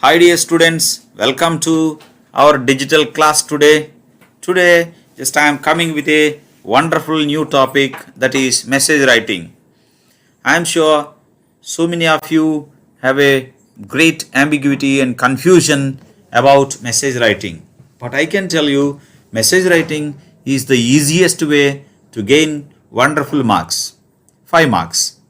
Hi dear students, welcome to our digital class today. Today just I am coming with a wonderful new topic, that is message writing. I am sure so many of you have a great ambiguity and confusion about message writing. But I can tell you message writing is the easiest way to gain wonderful marks. 5 marks.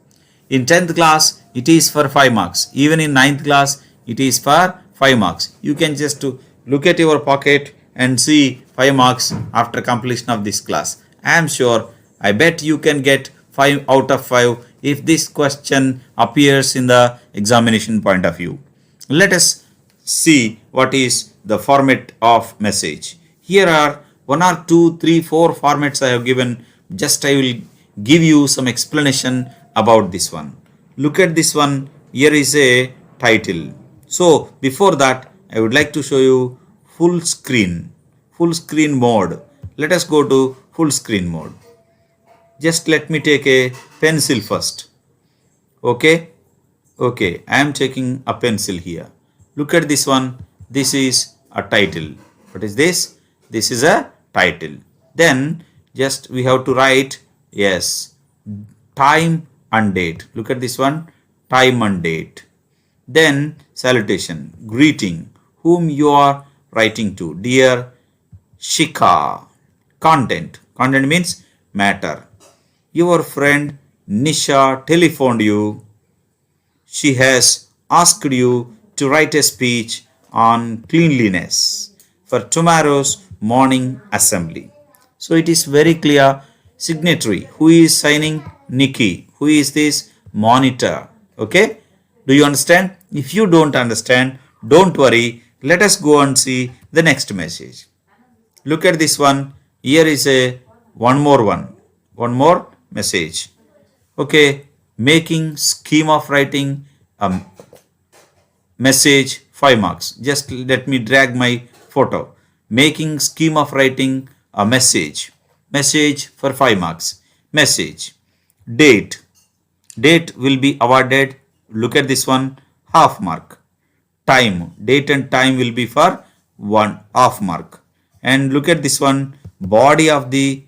In 10th class, it is for 5 marks. Even in 9th class, it is for 5 marks. You can just look at your pocket and see 5 marks after completion of this class. I am sure, I bet you can get 5 out of 5 if this question appears in the examination point of view. Let us see what is the format of message. Here are 1 or 2, 3, 4 formats I have given. Just I will give you some explanation about this one. Look at this one. Here is a title. So before that, I would like to show you full screen mode. Let us go to full screen mode. Just let me take a pencil first. Okay, I am taking a pencil here. Look at this one. This is a title. What is this? This is a title. Then just we have to write, yes, time and date. Look at this one, time and date. Then salutation, greeting, whom you are writing to. Dear Shika. Content means matter. Your friend Nisha telephoned you. She has asked you to write a speech on cleanliness for tomorrow's morning assembly. So it is very clear. Signatory, who is signing? Nikki. Who is this? Monitor. Okay, do you understand? If you don't understand, don't worry. Let us go and see the next message. Look at this one. Here is one more message. Okay, making scheme of writing a message, 5 marks. Just let me drag my photo. Making scheme of writing a message for 5 marks. Message, date will be awarded. Look at this one, half mark. Time, date and time will be for 1 half mark. And look at this one, body of the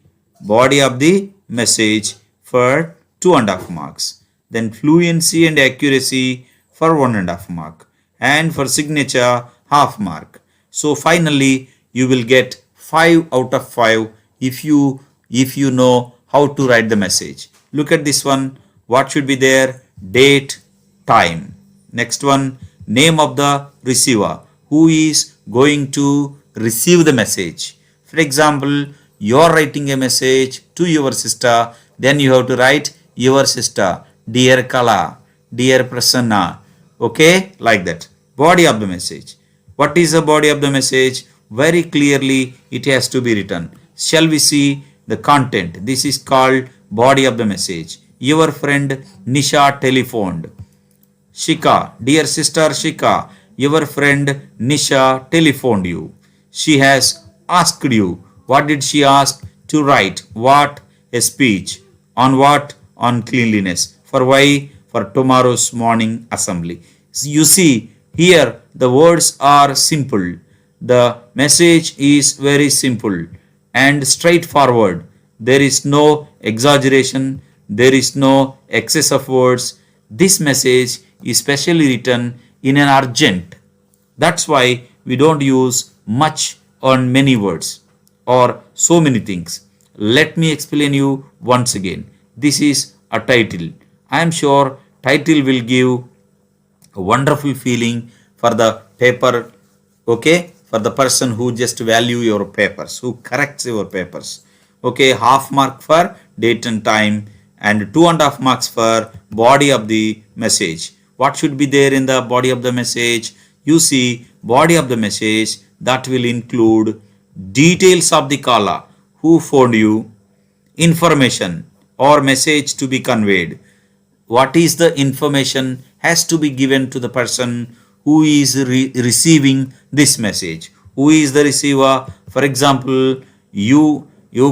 message for 2.5 marks. Then fluency and accuracy for 1.5 mark. And for signature, half mark. So finally you will get 5 out of 5 if you know how to write the message. Look at this one. What should be there? Date, time. Next one, name of the receiver. Who is going to receive the message? For example, you are writing a message to your sister. Then you have to write your sister. Dear Kala, dear Prasanna. Okay, like that. Body of the message. What is the body of the message? Very clearly it has to be written. Shall we see the content? This is called body of the message. Your friend Nisha telephoned. Shika, dear sister Shika, your friend Nisha telephoned you. She has asked you. What did she ask? To write what? A speech. On what? On cleanliness. For why? For tomorrow's morning assembly. You see, here the words are simple. The message is very simple and straightforward. There is no exaggeration. There is no excess of words. This message is specially written in an urgent. That's why we don't use much on many words or so many things. Let me explain you once again. This is a title. I am sure title will give a wonderful feeling for the paper. Okay, for the person who just value your papers, who corrects your papers. Okay, half mark for date and time and 2.5 marks for body of the message. What should be there in the body of the message? You see, body of the message that will include details of the caller, who phoned you, information or message to be conveyed. What is the information has to be given to the person who is receiving this message. Who is the receiver? For example, you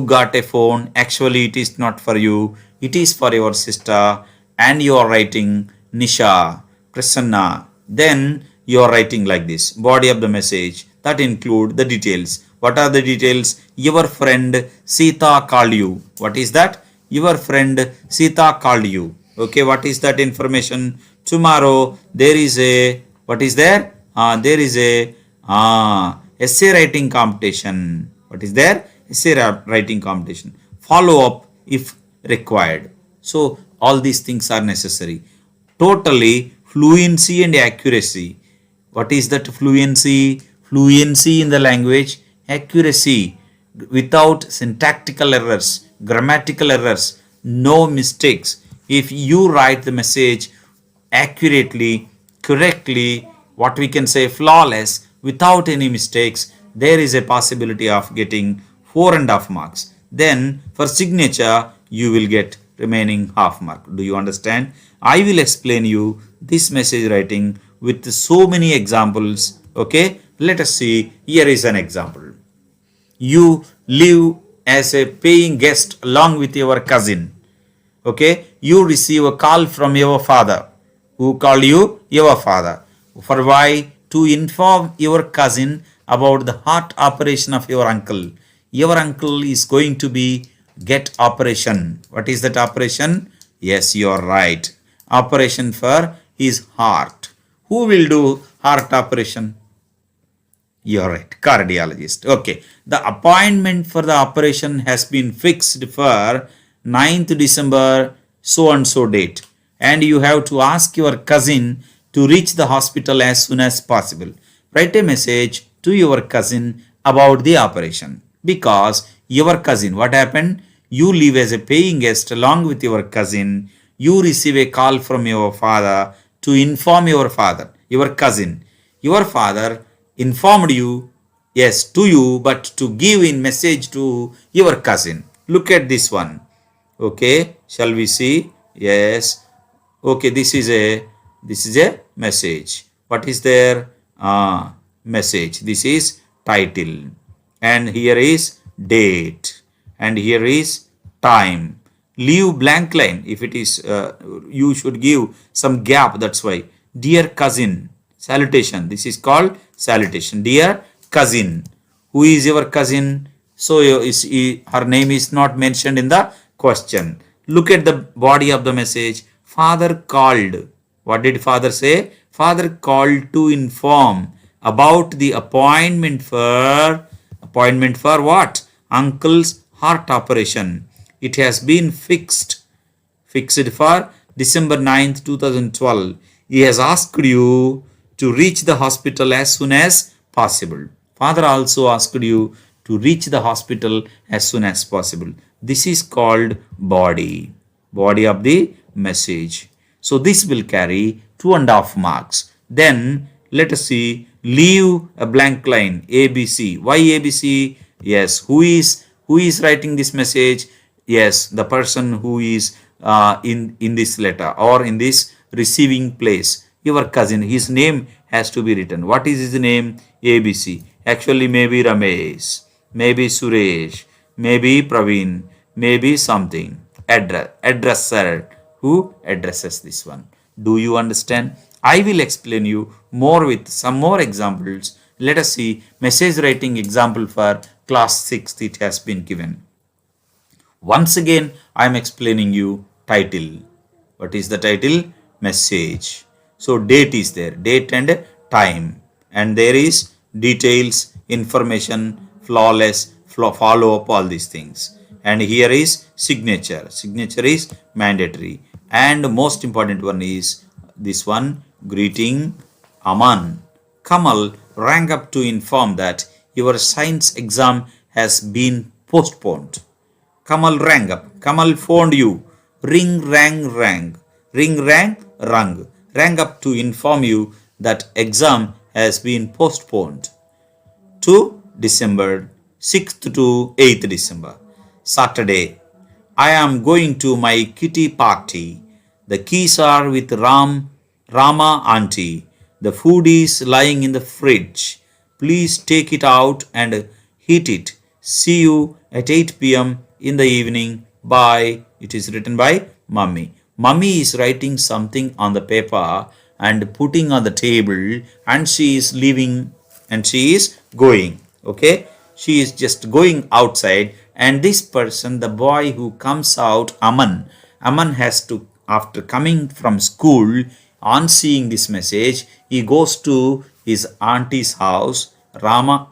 got a phone. Actually, it is not for you. It is for your sister and you are writing Nisha, Prasanna. Then you are writing like this. Body of the message that include the details. What are the details? Your friend Sita called you. What is that? Your friend Sita called you. Okay, what is that information? Tomorrow there is a, what is there? There is a essay writing competition. What is there? Essay writing competition. Follow up if required. So all these things are necessary. Totally fluency and accuracy. What is that fluency? Fluency in the language, accuracy without syntactical errors, grammatical errors, no mistakes. If you write the message accurately, correctly, what we can say flawless, without any mistakes, there is a possibility of getting 4.5 marks. Then for signature, you will get remaining half mark. Do you understand? I will explain you this message writing with so many examples. Okay, let us see. Here is an example. You live as a paying guest along with your cousin. Okay, you receive a call from your father. Who called you? Your father. For why? To inform your cousin about the heart operation of your uncle. Your uncle is going to be get operation. What is that operation? Yes, you are right. Operation for his heart. Who will do heart operation? You are right. Cardiologist. Okay. The appointment for the operation has been fixed for 9th December so and so date. And you have to ask your cousin to reach the hospital as soon as possible. Write a message to your cousin about the operation. Because your cousin, what happened? You live as a paying guest along with your cousin. You receive a call from your father to inform your father, your cousin. Your father informed you, yes, to you, but to give in message to your cousin. Look at this one. Okay, shall we see? Yes. Okay, this is a message. What is there? Message. This is title. And here is date. And here is time. Leave blank line. If it is, you should give some gap. That's why. Dear cousin, salutation. This is called salutation. Dear cousin. Who is your cousin? So her name is not mentioned in the question. Look at the body of the message. Father called. What did father say? Father called to inform about the appointment for what? Uncle's heart operation. It has been fixed for December 9th, 2012. He has asked you to reach the hospital as soon as possible. Father also asked you to reach the hospital as soon as possible. This is called body of the message. So this will carry 2.5 marks. Then let us see, leave a blank line, ABC. Why ABC? Yes, who is writing this message? Yes, the person who is in this letter or in this receiving place. Your cousin, his name has to be written. What is his name? ABC. Actually, maybe Ramesh, maybe Suresh, maybe Praveen, maybe something. Addresser. Who addresses this one? Do you understand? I will explain you more with some more examples. Let us see message writing example for class 6th. It has been given. Once again, I am explaining you title. What is the title? Message. So date is there. Date and time. And there is details, information, flawless, follow up, all these things. And here is signature. Signature is mandatory. And most important one is this one, greeting Aman. Kamal rang up to inform that your science exam has been postponed. Kamal rang up. Kamal phoned you. Ring, rang. Ring, rang. Rang up to inform you that exam has been postponed to December 6th to 8th December. Saturday. I am going to my kitty party. The keys are with Rama auntie. The food is lying in the fridge. Please take it out and heat it. See you at 8 p.m. in the evening. Bye. It is written by Mummy. Mummy is writing something on the paper and putting on the table, and she is leaving and she is going. Okay, she is just going outside, and this person, the boy who comes out, Aman has to, after coming from school, on seeing this message, he goes to his auntie's house, Rama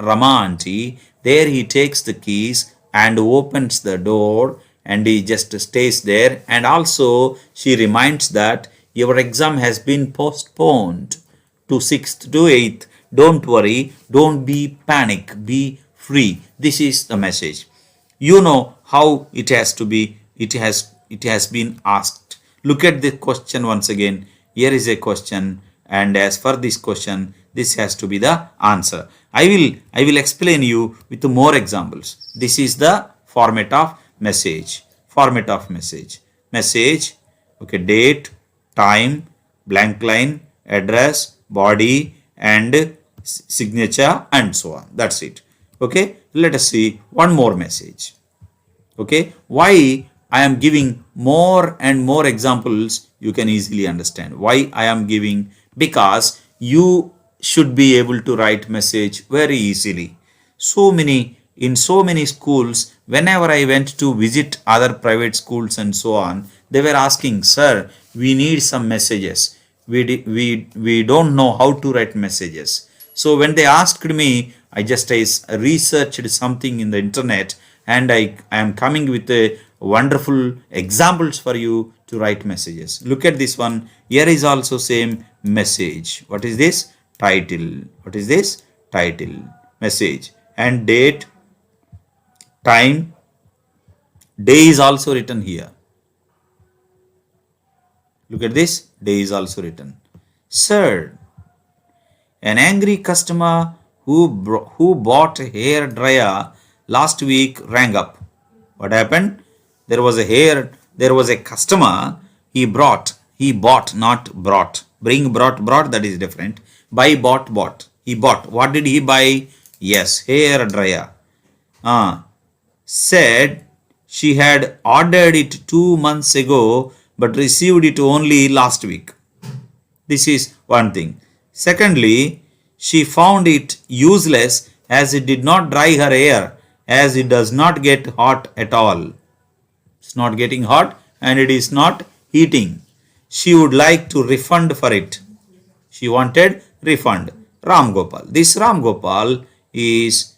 auntie. There he takes the keys and opens the door, and he just stays there. And also she reminds that your exam has been postponed to 6th to 8th. Don't worry, don't be panic, be free. This is the message. You know how it has to be, it has been asked. Look at the question once again. Here is a question, and as for this question, this has to be the answer. I will explain you with more examples. This is the format of message. Message, okay, date, time, blank line, address, body, and signature, and so on. That's it. Okay, let us see one more message. Okay, why I am giving more and more examples, you can easily understand why I am giving, because you should be able to write message very easily. In so many schools, whenever I went to visit other private schools and so on, they were asking, sir, we need some messages. We don't know how to write messages. So when they asked me, I researched something in the internet, and I am coming with a wonderful examples for you to write messages. Look at this one. Here is also same message. What is this? Title. What is this? Title. Message. And date, time, day is also written here. Look at this. Day is also written. Sir, an angry customer who bought a hair dryer last week rang up. What happened? There was a customer, he bought, not brought. Bring, brought, that is different. Buy, bought. He bought. What did he buy? Yes, hair dryer. Said she had ordered it 2 months ago, but received it only last week. This is one thing. Secondly, she found it useless as it did not dry her hair, as it does not get hot at all. It's not getting hot and it is not heating. She would like to refund for it. She wanted refund. Ram Gopal. This Ram Gopal is,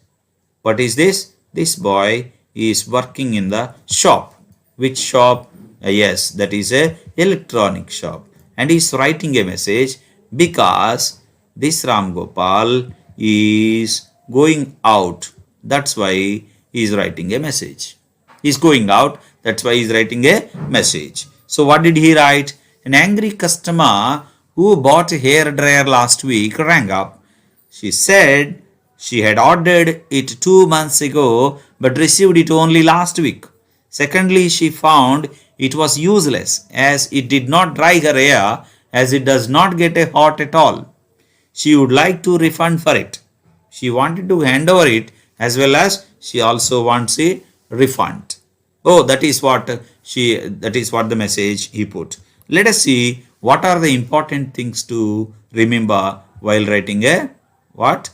what is this? This boy is working in the shop. Which shop? Yes, that is a electronic shop. And he is writing a message because this Ram Gopal is going out. That's why he is writing a message. He is going out. That's why he is writing a message. So what did he write? An angry customer who bought a hair dryer last week rang up. She said she had ordered it 2 months ago but received it only last week. Secondly, she found it was useless as it did not dry her hair, as it does not get hot at all. She would like to refund for it. She wanted to hand over it, as well as she also wants a refund. Oh, that is what the message he put. Let us see what are the important things to remember while writing a what?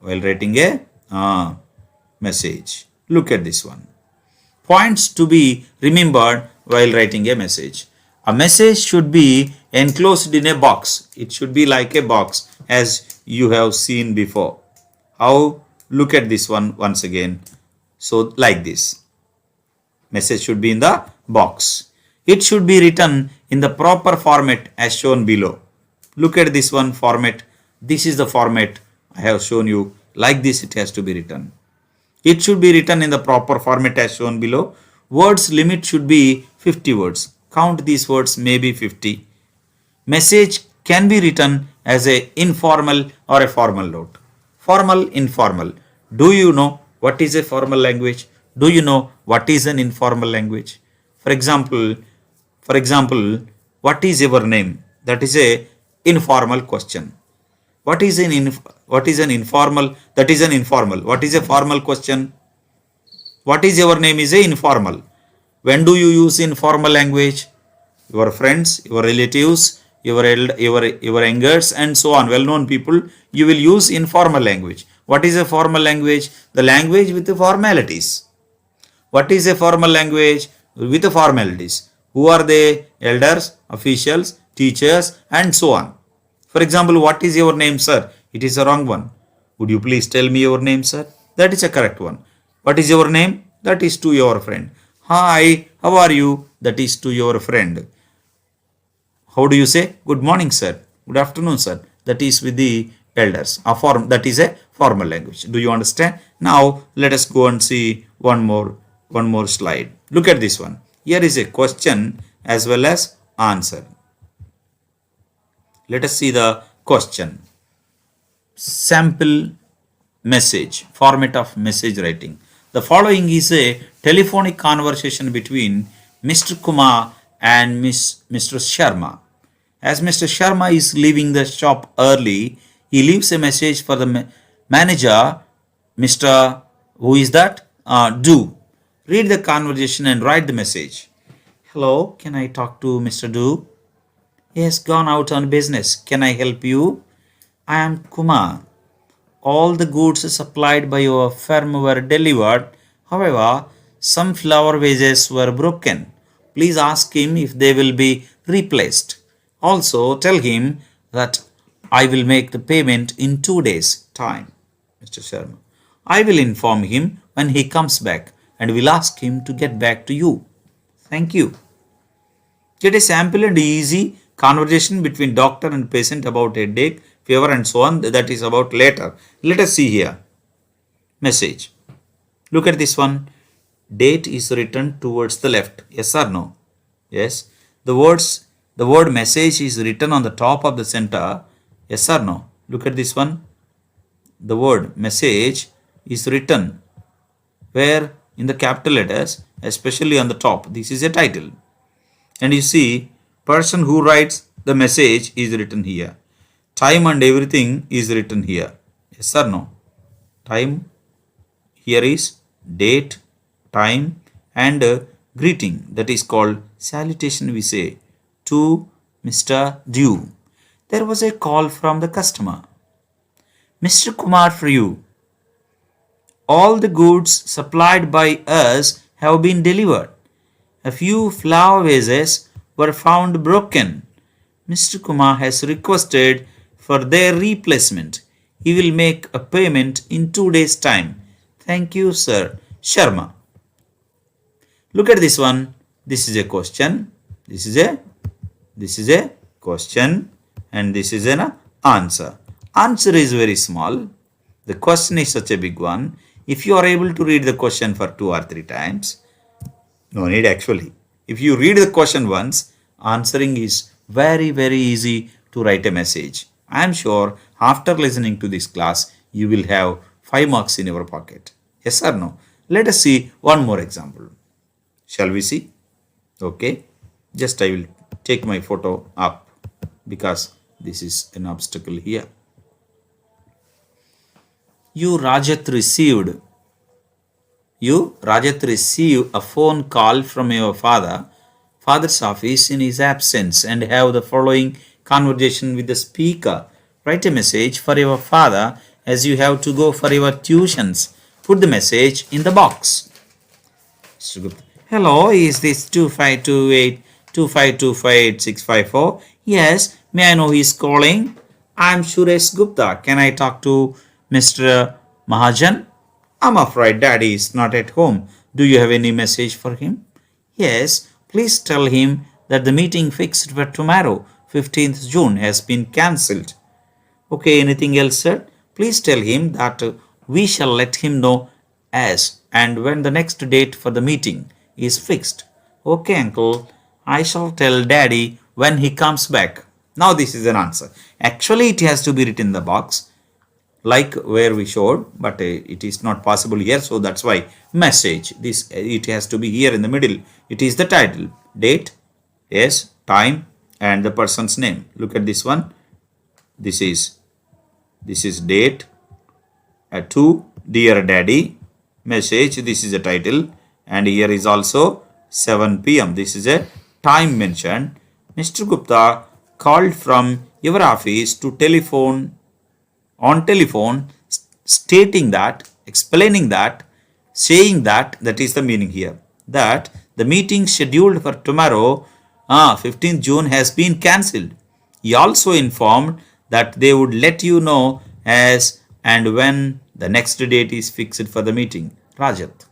While writing a message. Look at this one. Points to be remembered while writing a message. A message should be enclosed in a box. It should be like a box, as you have seen before. How? Look at this one once again. So like this. Message should be in the box. It should be written in the proper format as shown below. Look at this one format. This is the format I have shown you. Like this it has to be written. It should be written in the proper format as shown below. Words limit should be 50 words. Count these words, maybe 50. Message can be written as a informal or a formal note. Formal, informal. Do you know what is a formal language? Do you know what is an informal language? For example, what is your name? That is a informal question. What is an informal? That is an informal. What is a formal question? What is your name is a informal. When do you use informal language? Your friends, your relatives, your youngers and so on, well-known people, you will use informal language. What is a formal language? The language with the formalities. What is a formal language? With the formalities. Who are they? Elders, officials, teachers, and so on. For example, what is your name, sir? It is a wrong one. Would you please tell me your name, sir? That is a correct one. What is your name? That is to your friend. Hi, how are you? That is to your friend. How do you say? Good morning, sir. Good afternoon, sir. That is with the elders. That is a formal language. Do you understand? Now let us go and see one more slide. Look at this one. Here is a question as well as answer. Let us see the question. Sample message, format of message writing. The following is a telephonic conversation between Mr. Kumar and Mr. Sharma. As Mr. Sharma is leaving the shop early, he leaves a message for the manager, Mr. Who is that? Do. Read the conversation and write the message. Hello, can I talk to Mr. Do? He has gone out on business. Can I help you? I am Kumar. All the goods supplied by your firm were delivered. However, some flower vases were broken. Please ask him if they will be replaced. Also, tell him that I will make the payment in 2 days' time. Mr. Sharma. I will inform him when he comes back and will ask him to get back to you. Thank you. Get a sample and easy conversation between doctor and patient about headache, fever and so on. That is about later. Let us see here. Message. Look at this one. Date is written towards the left. Yes or no? Yes. The word message is written on the top of the center. Yes or no? Look at this one. The word message is written where? In the capital letters, especially on the top. This is a title. And you see, person who writes the message is written here. Time and everything is written here. Yes or no? Time, here is date, time and greeting. That is called salutation, we say, to Mr. Dew. There was a call from the customer. Mr. Kumar, for you. All the goods supplied by us have been delivered. A few flower vases were found broken. Mr. Kumar has requested for their replacement. He will make a payment in 2 days' time. Thank you, Sir Sharma. Look at this one. This is a question. This is a question and this is an answer. Answer is very small. The question is such a big one. If you are able to read the question for 2 or 3 times, no need actually. If you read the question once, answering is very, very easy to write a message. I am sure after listening to this class, you will have 5 marks in your pocket. Yes or no? Let us see one more example. Shall we see? Okay. Just I will take my photo up because this is an obstacle here. You, Rajat, receive a phone call from your father's office in his absence and have the following conversation with the speaker. Write a message for your father as you have to go for your tuitions. Put the message in the box. Hello, is this 2528-25258654? Yes, may I know who is calling? I am Suresh Gupta. Can I talk to Mr. Mahajan? I'm afraid Daddy is not at home. Do you have any message for him? Yes, please tell him that the meeting fixed for tomorrow, 15th June, has been cancelled. Okay, anything else, sir? Please tell him that we shall let him know as and when the next date for the meeting is fixed. Okay, uncle, I shall tell Daddy when he comes back. Now this is an answer. Actually, it has to be written in the box like where we showed, but it is not possible here, so that's why message. It has to be here in the middle. It is the title, date, yes, time and the person's name. Look at this one. This is date, to dear Daddy, message. This is a title and here is also 7 p.m. This is a time mentioned. Mr. Gupta called from your office to telephone stating that, explaining that, saying that, that is the meaning here, that the meeting scheduled for tomorrow, 15th June, has been cancelled. He also informed that they would let you know as and when the next date is fixed for the meeting. Rajat.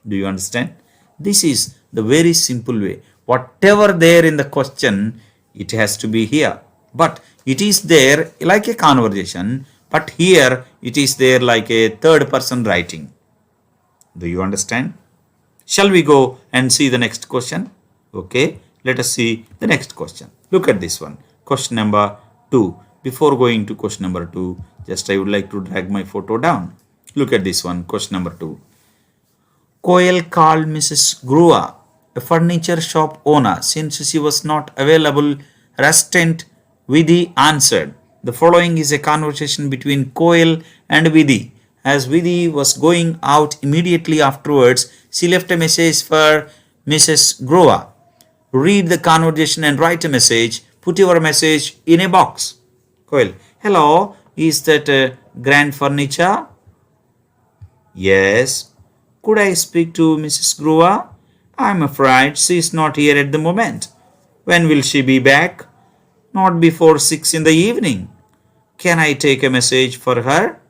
Do you understand? This is the very simple way. Whatever there in the question, it has to be here. But it is there like a conversation, but here it is there like a third person writing. Do you understand? Shall we go and see the next question? Okay, let us see the next question. Look at this one. Question number 2. Before going to question number 2, just I would like to drag my photo down. Look at this one. Question number 2. Coyle called Mrs. Grua, a furniture shop owner. Since she was not available, Restant Vidhi answered. The following is a conversation between Coyle and Vidhi. As Vidhi was going out immediately afterwards, she left a message for Mrs. Grua. Read the conversation and write a message. Put your message in a box. Coyle, hello, is that grand furniture? Yes. Could I speak to Mrs. Grua? I'm afraid she is not here at the moment. When will she be back? Not before 6 in the evening. Can I take a message for her?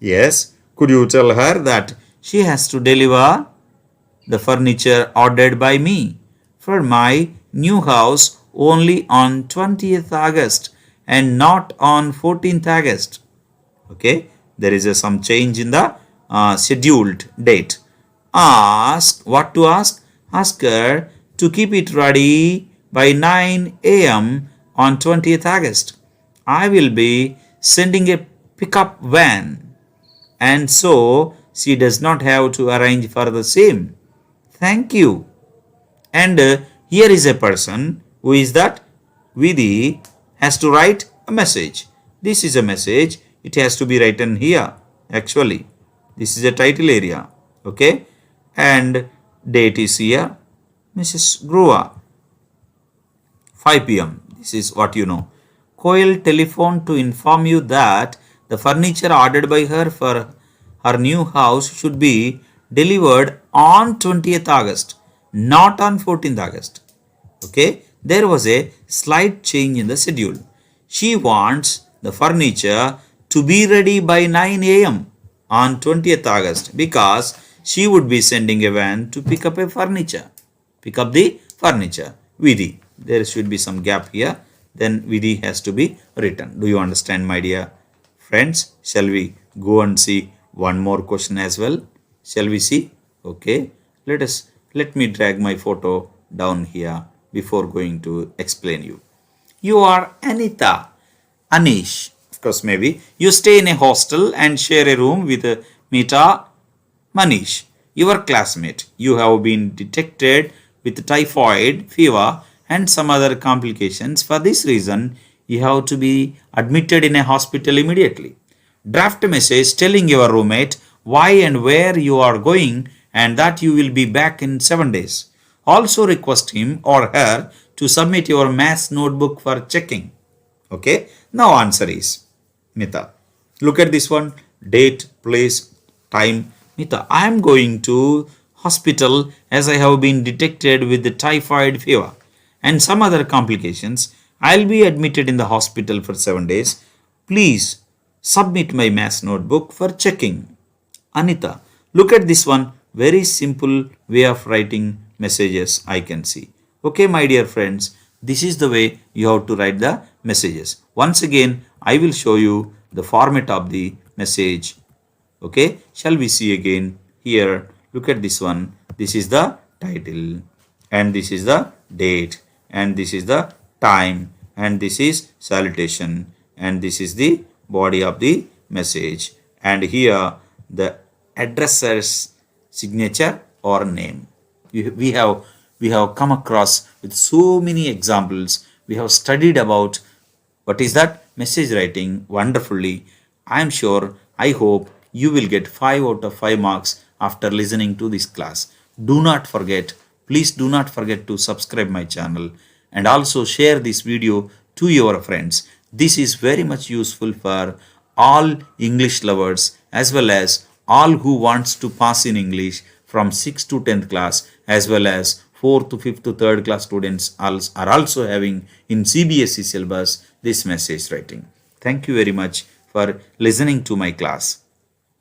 Yes. Could you tell her that she has to deliver the furniture ordered by me for my new house only on 20th August and not on 14th August. Okay. There is some change in the scheduled date. Ask what to ask? Ask her to keep it ready by 9 a.m. on 20th August. I will be sending a pickup van, and so she does not have to arrange for the same. Thank you. And here is a person who is that Vidhi has to write a message. This is a message. It has to be written here actually. This is a title area. Okay. And date is here. Mrs. Grua. 5 p.m. This is what you know. Coyle telephoned to inform you that the furniture ordered by her for her new house should be delivered on 20th August, not on 14th August. Okay. There was a slight change in the schedule. She wants the furniture to be ready by 9 a.m. on 20th August because she would be sending a van to pick up the furniture. Vidhi. There should be some gap here. Then Vidhi has to be written. Do you understand, my dear friends? Shall we go and see one more question as well? Shall we see? Okay. Let me drag my photo down here before going to explain you. You are Anita. Anish. Of course, maybe. You stay in a hostel and share a room with Mita Manish, your classmate. You have been detected with typhoid fever and some other complications. For this reason, you have to be admitted in a hospital immediately. Draft a message telling your roommate why and where you are going and that you will be back in 7 days. Also request him or her to submit your maths notebook for checking. Okay. Now answer is Mita. Look at this one. Date, place, time. Mita, I am going to hospital as I have been detected with the typhoid fever and some other complications. I'll be admitted in the hospital for 7 days. Please submit my maths notebook for checking. Anita, look at this one. Very simple way of writing messages I can see. Okay, my dear friends, this is the way you have to write the messages. Once again, I will show you the format of the message. Okay, shall we see again here? Look at this one. This is the title and this is the date and this is the time and this is salutation and this is the body of the message and here the addresser's signature or name. We have come across with so many examples. We have studied about what is that message writing wonderfully. I am sure, I hope you will get 5 out of 5 marks after listening to this class. Do not forget, please do not forget to subscribe my channel and also share this video to your friends. This is very much useful for all English lovers as well as all who wants to pass in English from 6th to 10th class, as well as 4th to 5th to 3rd class students are also having in CBSE syllabus this message writing. Thank you very much for listening to my class.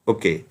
Okay.